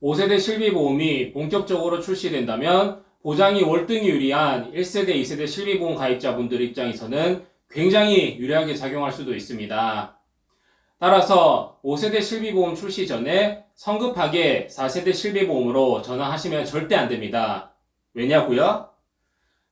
5세대 실비보험이 본격적으로 출시된다면 보장이 월등히 유리한 1세대, 2세대 실비보험 가입자분들 입장에서는 굉장히 유리하게 작용할 수도 있습니다. 따라서 5세대 실비보험 출시 전에 성급하게 4세대 실비보험으로 전환하시면 절대 안 됩니다. 왜냐고요?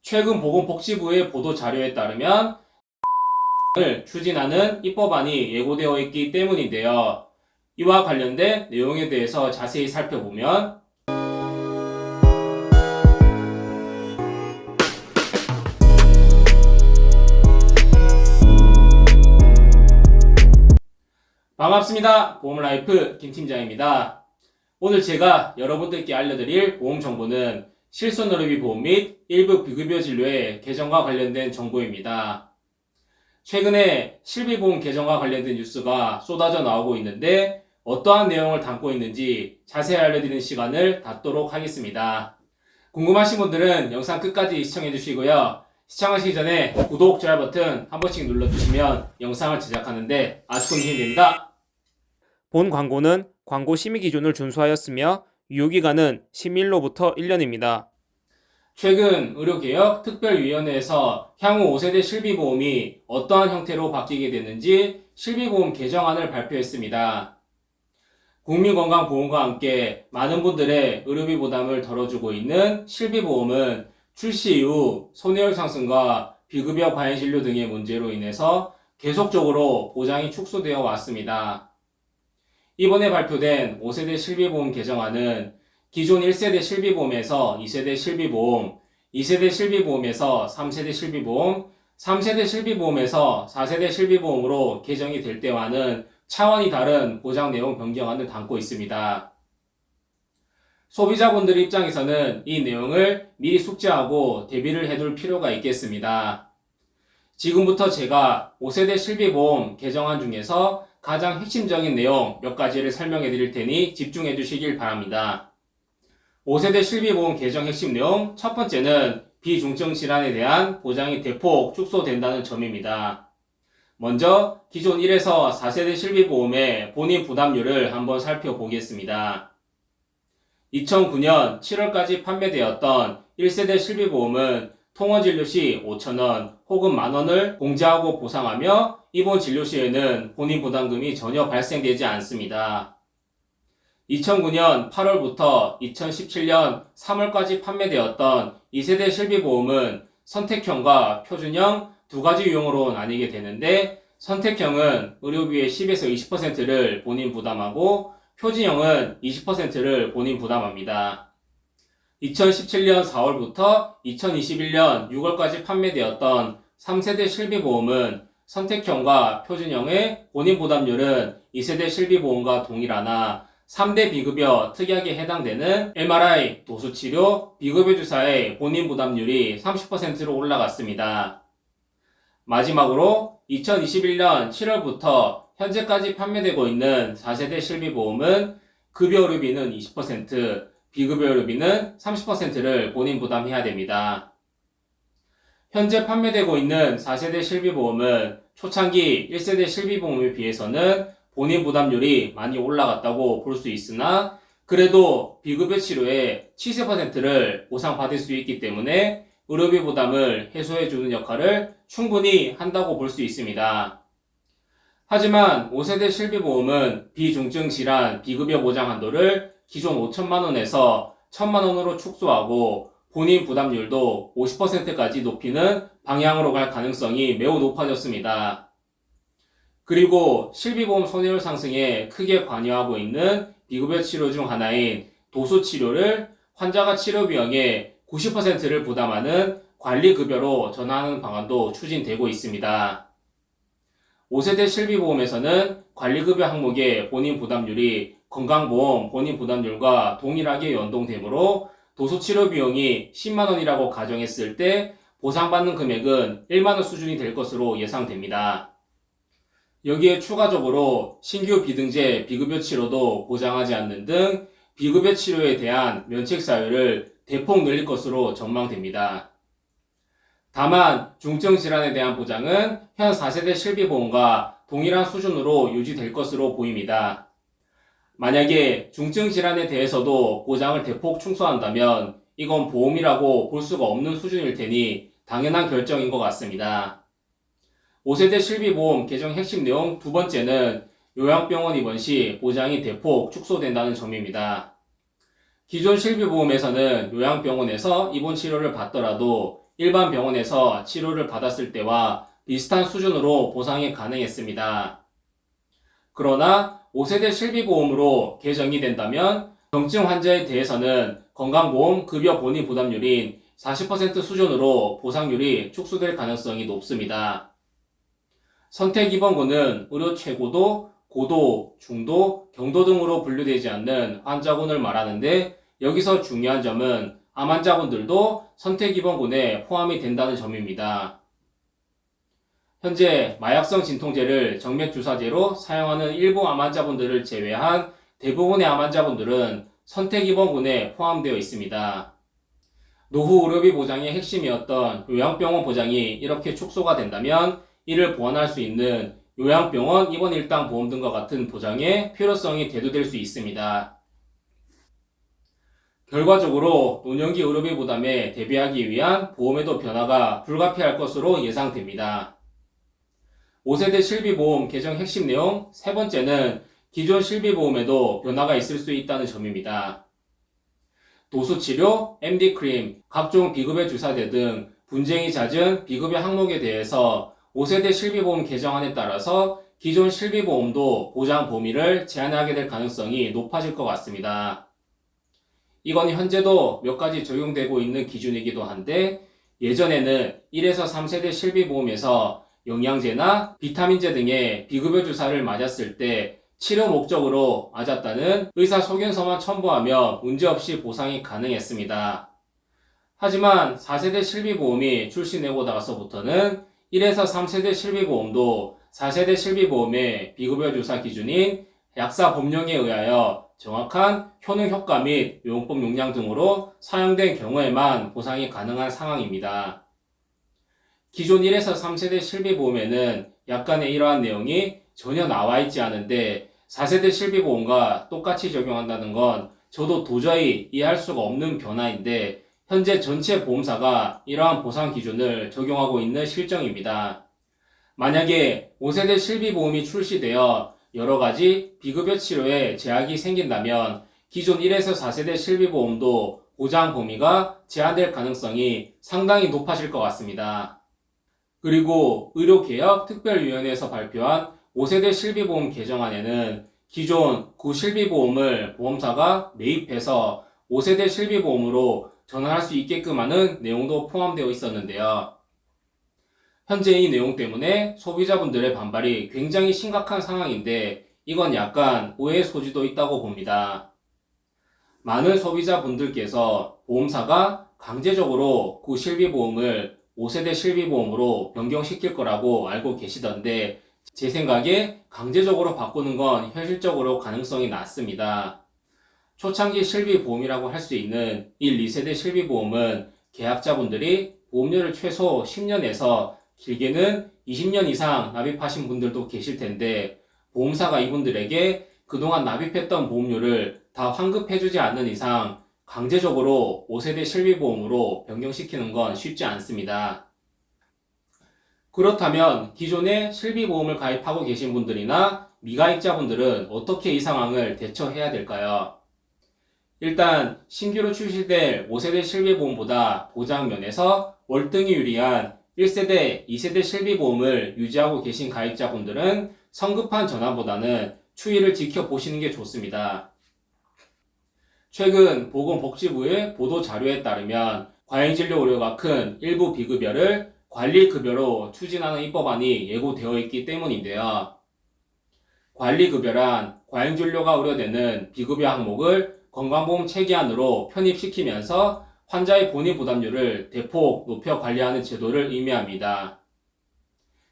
최근 보건복지부의 보도 자료에 따르면 을 추진하는 입법안이 예고되어 있기 때문인데요. 이와 관련된 내용에 대해서 자세히 살펴보면 반갑습니다. 보험라이프 김팀장입니다. 오늘 제가 여러분들께 알려드릴 보험 정보는 실손의료비 보험 및 일부 비급여 진료의 개정과 관련된 정보입니다. 최근에 실비보험 개정과 관련된 뉴스가 쏟아져 나오고 있는데 어떠한 내용을 담고 있는지 자세히 알려드리는 시간을 갖도록 하겠습니다. 궁금하신 분들은 영상 끝까지 시청해 주시고요. 시청하시기 전에 구독, 좋아요 버튼 한 번씩 눌러주시면 영상을 제작하는데 아주 큰 힘이 됩니다. 본 광고는 광고 심의 기준을 준수하였으며 유효기간은 10일로부터 1년입니다. 최근 의료개혁 특별위원회에서 향후 5세대 실비보험이 어떠한 형태로 바뀌게 되는지 실비보험 개정안을 발표했습니다. 국민건강보험과 함께 많은 분들의 의료비 부담을 덜어주고 있는 실비보험은 출시 이후 손해율 상승과 비급여 과잉 진료 등의 문제로 인해서 계속적으로 보장이 축소되어 왔습니다. 이번에 발표된 5세대 실비보험 개정안은 기존 1세대 실비보험에서 2세대 실비보험, 2세대 실비보험에서 3세대 실비보험, 3세대 실비보험에서 4세대 실비보험으로 개정이 될 때와는 차원이 다른 보장 내용 변경안을 담고 있습니다. 소비자분들 입장에서는 이 내용을 미리 숙지하고 대비를 해둘 필요가 있겠습니다. 지금부터 제가 5세대 실비보험 개정안 중에서 가장 핵심적인 내용 몇 가지를 설명해 드릴 테니 집중해 주시길 바랍니다. 5세대 실비보험 개정 핵심 내용 첫 번째는 비중증 질환에 대한 보장이 대폭 축소된다는 점입니다. 먼저 기존 1에서 4세대 실비보험의 본인 부담률을 한번 살펴보겠습니다. 2009년 7월까지 판매되었던 1세대 실비보험은 통원 진료 시 5,000원 혹은 만원을 공제하고 보상하며 입원 진료 시에는 본인 부담금이 전혀 발생되지 않습니다. 2009년 8월부터 2017년 3월까지 판매되었던 2세대 실비보험은 선택형과 표준형 두 가지 유형으로 나뉘게 되는데 선택형은 의료비의 10에서 20%를 본인 부담하고 표준형은 20%를 본인 부담합니다. 2017년 4월부터 2021년 6월까지 판매되었던 3세대 실비보험은 선택형과 표준형의 본인 부담률은 2세대 실비보험과 동일하나 3대 비급여 특약에 해당되는 MRI, 도수치료, 비급여 주사의 본인 부담률이 30%로 올라갔습니다. 마지막으로 2021년 7월부터 현재까지 판매되고 있는 4세대 실비보험은 급여 의료비는 20%, 비급여 의료비는 30%를 본인 부담해야 됩니다. 현재 판매되고 있는 4세대 실비보험은 초창기 1세대 실비보험에 비해서는 본인 부담률이 많이 올라갔다고 볼 수 있으나 그래도 비급여 치료의 70%를 보상받을 수 있기 때문에 의료비 부담을 해소해주는 역할을 충분히 한다고 볼 수 있습니다. 하지만 5세대 실비보험은 비중증 질환 비급여 보장 한도를 기존 5천만원에서 1,000만원으로 축소하고 본인 부담률도 50%까지 높이는 방향으로 갈 가능성이 매우 높아졌습니다. 그리고 실비보험 손해율 상승에 크게 관여하고 있는 비급여 치료 중 하나인 도수 치료를 환자가 치료 비용의 90%를 부담하는 관리급여로 전환하는 방안도 추진되고 있습니다. 5세대 실비보험에서는 관리급여 항목의 본인 부담률이 건강보험 본인 부담률과 동일하게 연동되므로 도수치료 비용이 10만원이라고 가정했을 때 보상받는 금액은 1만원 수준이 될 것으로 예상됩니다. 여기에 추가적으로 신규 비등재 비급여 치료도 보장하지 않는 등 비급여 치료에 대한 면책 사유를 대폭 늘릴 것으로 전망됩니다. 다만 중증 질환에 대한 보장은 현 4세대 실비보험과 동일한 수준으로 유지될 것으로 보입니다. 만약에 중증 질환에 대해서도 보장을 대폭 축소한다면 이건 보험이라고 볼 수가 없는 수준일 테니 당연한 결정인 것 같습니다. 5세대 실비보험 개정 핵심 내용 두 번째는 요양병원 입원 시 보장이 대폭 축소된다는 점입니다. 기존 실비보험에서는 요양병원에서 입원 치료를 받더라도 일반 병원에서 치료를 받았을 때와 비슷한 수준으로 보상이 가능했습니다. 그러나 5세대 실비보험으로 개정이 된다면 경증 환자에 대해서는 건강보험 급여 본위 부담률인 40% 수준으로 보상률이 축소될 가능성이 높습니다. 선택입원군은 의료 최고도, 고도, 중도, 경도 등으로 분류되지 않는 환자군을 말하는데 여기서 중요한 점은 암 환자분들도 선택입원군에 포함이 된다는 점입니다. 현재 마약성 진통제를 정맥주사제로 사용하는 일부 암 환자분들을 제외한 대부분의 암 환자분들은 선택입원군에 포함되어 있습니다. 노후 의료비 보장의 핵심이었던 요양병원 보장이 이렇게 축소가 된다면 이를 보완할 수 있는 요양병원 입원 일당 보험 등과 같은 보장의 필요성이 대두될 수 있습니다. 결과적으로 노년기 의료비 부담에 대비하기 위한 보험에도 변화가 불가피할 것으로 예상됩니다. 5세대 실비보험 개정 핵심 내용 세 번째는 기존 실비보험에도 변화가 있을 수 있다는 점입니다. 도수치료, MD크림, 각종 비급여 주사제 등 분쟁이 잦은 비급여 항목에 대해서 5세대 실비보험 개정안에 따라서 기존 실비보험도 보장 범위를 제한하게 될 가능성이 높아질 것 같습니다. 이건 현재도 몇 가지 적용되고 있는 기준이기도 한데 예전에는 1에서 3세대 실비보험에서 영양제나 비타민제 등의 비급여 주사를 맞았을 때 치료 목적으로 맞았다는 의사소견서만 첨부하며 문제없이 보상이 가능했습니다. 하지만 4세대 실비보험이 출시되고 나서부터는 1에서 3세대 실비보험도 4세대 실비보험의 비급여 주사 기준인 약사 법령에 의하여 정확한 효능 효과 및 용법 용량 등으로 사용된 경우에만 보상이 가능한 상황입니다. 기존 1에서 3세대 실비보험에는 약간의 이러한 내용이 전혀 나와 있지 않은데 4세대 실비보험과 똑같이 적용한다는 건 저도 도저히 이해할 수가 없는 변화인데 현재 전체 보험사가 이러한 보상 기준을 적용하고 있는 실정입니다. 만약에 5세대 실비보험이 출시되어 여러가지 비급여 치료에 제약이 생긴다면 기존 1에서 4세대 실비보험도 보장 범위가 제한될 가능성이 상당히 높아질 것 같습니다. 그리고 의료개혁특별위원회에서 발표한 5세대 실비보험 개정안에는 기존 구실비보험을 보험사가 매입해서 5세대 실비보험으로 전환할 수 있게끔 하는 내용도 포함되어 있었는데요. 현재 이 내용 때문에 소비자분들의 반발이 굉장히 심각한 상황인데 이건 약간 오해의 소지도 있다고 봅니다. 많은 소비자분들께서 보험사가 강제적으로 구실비보험을 5세대 실비보험으로 변경시킬 거라고 알고 계시던데 제 생각에 강제적으로 바꾸는 건 현실적으로 가능성이 낮습니다. 초창기 실비보험이라고 할 수 있는 1, 2세대 실비보험은 계약자분들이 보험료를 최소 10년에서 길게는 20년 이상 납입하신 분들도 계실 텐데 보험사가 이분들에게 그동안 납입했던 보험료를 다 환급해주지 않는 이상 강제적으로 5세대 실비보험으로 변경시키는 건 쉽지 않습니다. 그렇다면 기존에 실비보험을 가입하고 계신 분들이나 미가입자분들은 어떻게 이 상황을 대처해야 될까요? 일단 신규로 출시될 5세대 실비보험보다 보장 면에서 월등히 유리한 1세대, 2세대 실비보험을 유지하고 계신 가입자분들은 성급한 전환보다는 추이를 지켜보시는 게 좋습니다. 최근 보건복지부의 보도자료에 따르면 과잉진료 의료가 큰 일부 비급여를 관리급여로 추진하는 입법안이 예고되어 있기 때문인데요. 관리급여란 과잉진료가 우려되는 비급여 항목을 건강보험 체계 안으로 편입시키면서 환자의 본인 부담률을 대폭 높여 관리하는 제도를 의미합니다.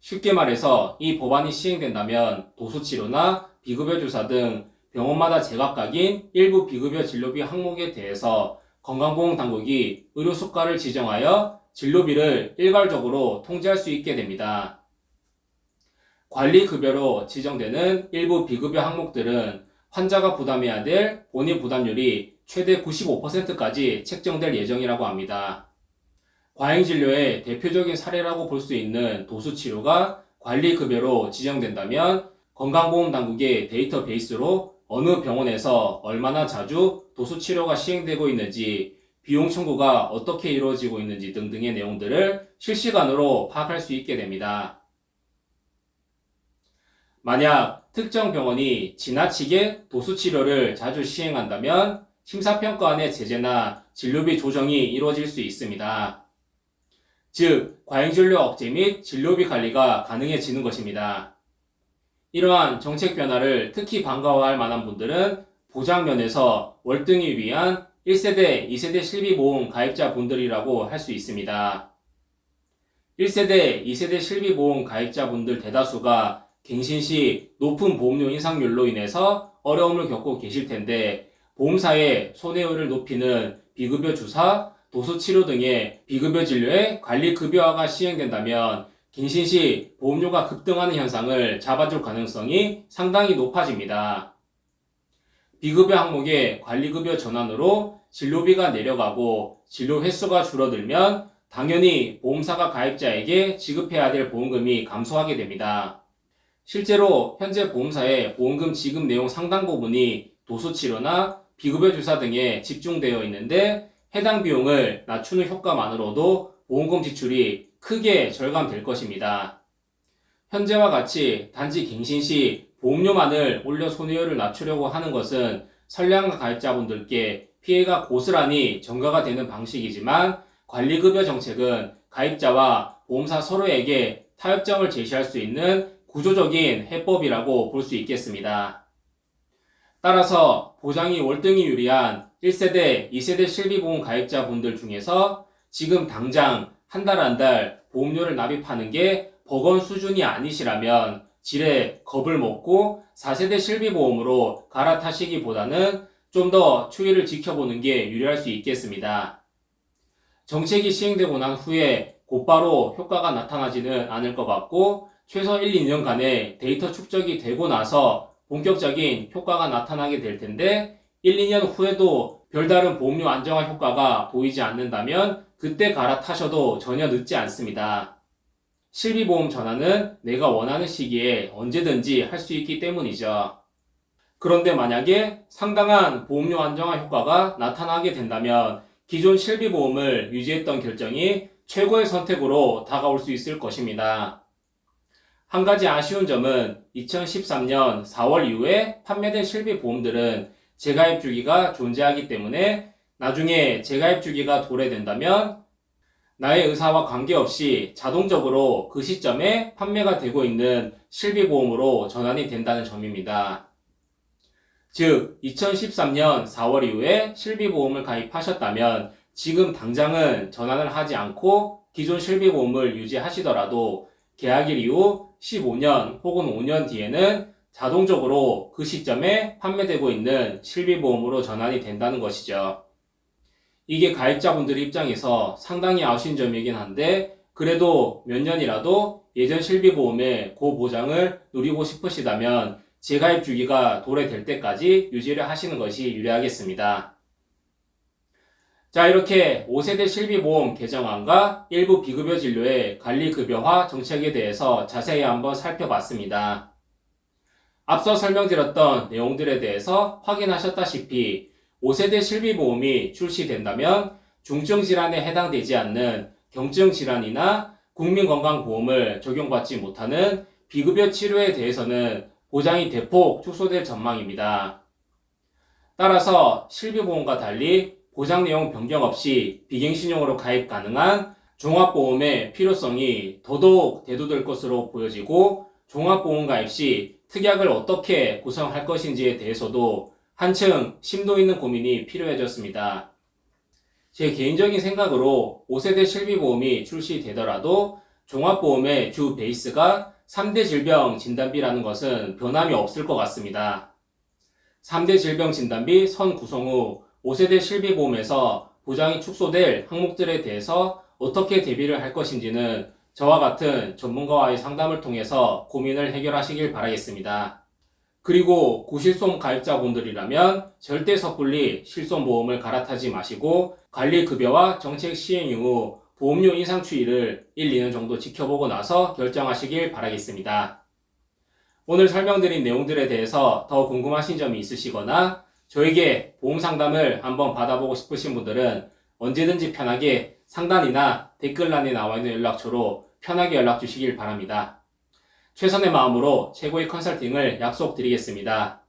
쉽게 말해서 이 법안이 시행된다면 도수치료나 비급여 주사 등 병원마다 제각각인 일부 비급여 진료비 항목에 대해서 건강보험당국이 의료수가를 지정하여 진료비를 일괄적으로 통제할 수 있게 됩니다. 관리급여로 지정되는 일부 비급여 항목들은 환자가 부담해야 될 본인 부담률이 최대 95%까지 책정될 예정이라고 합니다. 과잉진료의 대표적인 사례라고 볼 수 있는 도수치료가 관리급여로 지정된다면 건강보험당국의 데이터베이스로 어느 병원에서 얼마나 자주 도수치료가 시행되고 있는지, 비용 청구가 어떻게 이루어지고 있는지 등등의 내용들을 실시간으로 파악할 수 있게 됩니다. 만약 특정 병원이 지나치게 도수치료를 자주 시행한다면 심사평가원의 제재나 진료비 조정이 이루어질 수 있습니다. 즉, 과잉진료 억제 및 진료비 관리가 가능해지는 것입니다. 이러한 정책 변화를 특히 반가워할 만한 분들은 보장면에서 월등히 위한 1세대, 2세대 실비보험 가입자분들이라고 할 수 있습니다. 1세대, 2세대 실비보험 가입자분들 대다수가 갱신 시 높은 보험료 인상률로 인해서 어려움을 겪고 계실 텐데, 보험사의 손해율을 높이는 비급여 주사, 도수치료 등의 비급여 진료의 관리급여화가 시행된다면 갱신 시 보험료가 급등하는 현상을 잡아줄 가능성이 상당히 높아집니다. 비급여 항목의 관리급여 전환으로 진료비가 내려가고 진료 횟수가 줄어들면 당연히 보험사가 가입자에게 지급해야 될 보험금이 감소하게 됩니다. 실제로 현재 보험사의 보험금 지급 내용 상당 부분이 도수치료나 비급여 주사 등에 집중되어 있는데, 해당 비용을 낮추는 효과만으로도 보험금 지출이 크게 절감될 것입니다. 현재와 같이 단지 갱신 시 보험료만을 올려 손해율을 낮추려고 하는 것은 선량한 가입자분들께 피해가 고스란히 전가가 되는 방식이지만, 관리급여 정책은 가입자와 보험사 서로에게 타협점을 제시할 수 있는 구조적인 해법이라고 볼 수 있겠습니다. 따라서 보장이 월등히 유리한 1세대, 2세대 실비보험 가입자분들 중에서 지금 당장 한 달 보험료를 납입하는 게 버거운 수준이 아니시라면 지레 겁을 먹고 4세대 실비보험으로 갈아타시기보다는 좀 더 추이를 지켜보는 게 유리할 수 있겠습니다. 정책이 시행되고 난 후에 곧바로 효과가 나타나지는 않을 것 같고, 최소 1, 2년간의 데이터 축적이 되고 나서 본격적인 효과가 나타나게 될 텐데, 1, 2년 후에도 별다른 보험료 안정화 효과가 보이지 않는다면 그때 갈아타셔도 전혀 늦지 않습니다. 실비보험 전환은 내가 원하는 시기에 언제든지 할 수 있기 때문이죠. 그런데 만약에 상당한 보험료 안정화 효과가 나타나게 된다면 기존 실비보험을 유지했던 결정이 최고의 선택으로 다가올 수 있을 것입니다. 한 가지 아쉬운 점은 2013년 4월 이후에 판매된 실비보험들은 재가입 주기가 존재하기 때문에 나중에 재가입 주기가 도래된다면 나의 의사와 관계없이 자동적으로 그 시점에 판매가 되고 있는 실비보험으로 전환이 된다는 점입니다. 즉, 2013년 4월 이후에 실비보험을 가입하셨다면 지금 당장은 전환을 하지 않고 기존 실비보험을 유지하시더라도 계약일 이후 15년 혹은 5년 뒤에는 자동적으로 그 시점에 판매되고 있는 실비보험으로 전환이 된다는 것이죠. 이게 가입자분들 입장에서 상당히 아쉬운 점이긴 한데, 그래도 몇 년이라도 예전 실비보험의 고보장을 누리고 싶으시다면 재가입 주기가 도래될 때까지 유지를 하시는 것이 유리하겠습니다. 자, 이렇게 5세대 실비보험 개정안과 일부 비급여 진료의 관리급여화 정책에 대해서 자세히 한번 살펴봤습니다. 앞서 설명드렸던 내용들에 대해서 확인하셨다시피 5세대 실비보험이 출시된다면 중증질환에 해당되지 않는 경증질환이나 국민건강보험을 적용받지 못하는 비급여 치료에 대해서는 보장이 대폭 축소될 전망입니다. 따라서 실비보험과 달리 보장 내용 변경 없이 비갱신용으로 가입 가능한 종합보험의 필요성이 더더욱 대두될 것으로 보여지고, 종합보험 가입 시 특약을 어떻게 구성할 것인지에 대해서도 한층 심도 있는 고민이 필요해졌습니다. 제 개인적인 생각으로 5세대 실비보험이 출시되더라도 종합보험의 주 베이스가 3대 질병 진단비라는 것은 변함이 없을 것 같습니다. 3대 질병 진단비 선 구성 후 5세대 실비보험에서 보장이 축소될 항목들에 대해서 어떻게 대비를 할 것인지는 저와 같은 전문가와의 상담을 통해서 고민을 해결하시길 바라겠습니다. 그리고 구실손 가입자분들이라면 절대 섣불리 실손보험을 갈아타지 마시고 관리급여와 정책 시행 이후 보험료 인상 추이를 1, 2년 정도 지켜보고 나서 결정하시길 바라겠습니다. 오늘 설명드린 내용들에 대해서 더 궁금하신 점이 있으시거나 저에게 보험 상담을 한번 받아보고 싶으신 분들은 언제든지 편하게 상단이나 댓글란에 나와 있는 연락처로 편하게 연락 주시길 바랍니다. 최선의 마음으로 최고의 컨설팅을 약속드리겠습니다.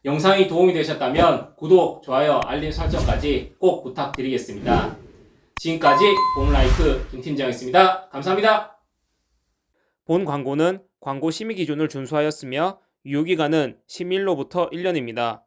영상이 도움이 되셨다면 구독, 좋아요, 알림 설정까지 꼭 부탁드리겠습니다. 지금까지 보험라이프 김팀장이었습니다. 감사합니다. 본 광고는 광고 심의 기준을 준수하였으며 유효기간은 10일로부터 1년입니다.